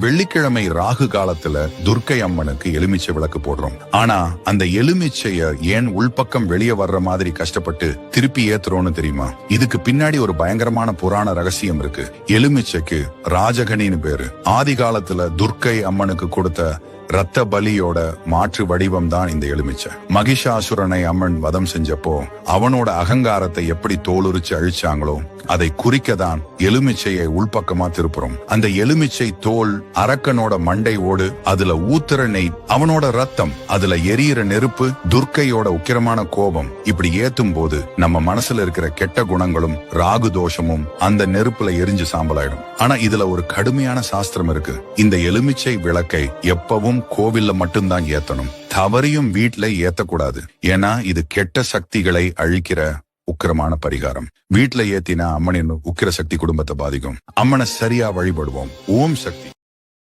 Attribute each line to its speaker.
Speaker 1: வெள்ளிக்கிழமை ராகு காலத்துல துர்க்கை அம்மனுக்கு எலுமிச்சை விளக்கு போடுறோம். ஆனா அந்த எலுமிச்சைய ஏன் உள்பக்கம் வெளியே வர்ற மாதிரி கஷ்டப்பட்டு திருப்பி ஏத்துறோம்னு தெரியுமா? இதுக்கு பின்னாடி ஒரு பயங்கரமான புராண ரகசியம் இருக்கு. எலுமிச்சைக்கு ராஜகனின்னு பேரு. ஆதி காலத்துல துர்க்கை அம்மனுக்கு கொடுத்த ரத்த பலியோட மாற்று வடிவம் தான் இந்த எலுமிச்சை. மகிஷாசுரனை அம்மன் வதம் செஞ்சப்போ அவனோட அகங்காரத்தை எப்படி தோலுரிச்சு அழிச்சாங்களோ அதை குறிக்கதான் எலுமிச்சையை உள்பக்கமா திருப்புறோம். அந்த எலுமிச்சை தோல் அரக்கனோட மண்டை ஓடு, அதுல ஊத்துற நெய், அவனோட ரத்தம், அதுல எரியிற நெருப்பு, துர்க்கையோட உக்கிரமான கோபம். இப்படி ஏத்தும் போது நம்ம மனசுல இருக்கிற கெட்ட குணங்களும் ராகு தோஷமும் அந்த நெருப்புல எரிஞ்சு சாம்பலாயிடும். ஆனா இதுல ஒரு கடுமையான சாஸ்திரம் இருக்கு. இந்த எலுமிச்சை விளக்கை எப்பவும் கோவில்ல மட்டும்தான் ஏத்தணும். தவறியும் வீட்டுல ஏத்தக்கூடாது. ஏன்னா இது கெட்ட சக்திகளை அழிக்கிற உக்கிரமான பரிகாரம். வீட்டுல ஏத்தினா அம்மனின் உக்கிர சக்தி குடும்பத்தை பாதிக்கும். அம்மனை சரியா வழிபடுவோம். ஓம் சக்தி.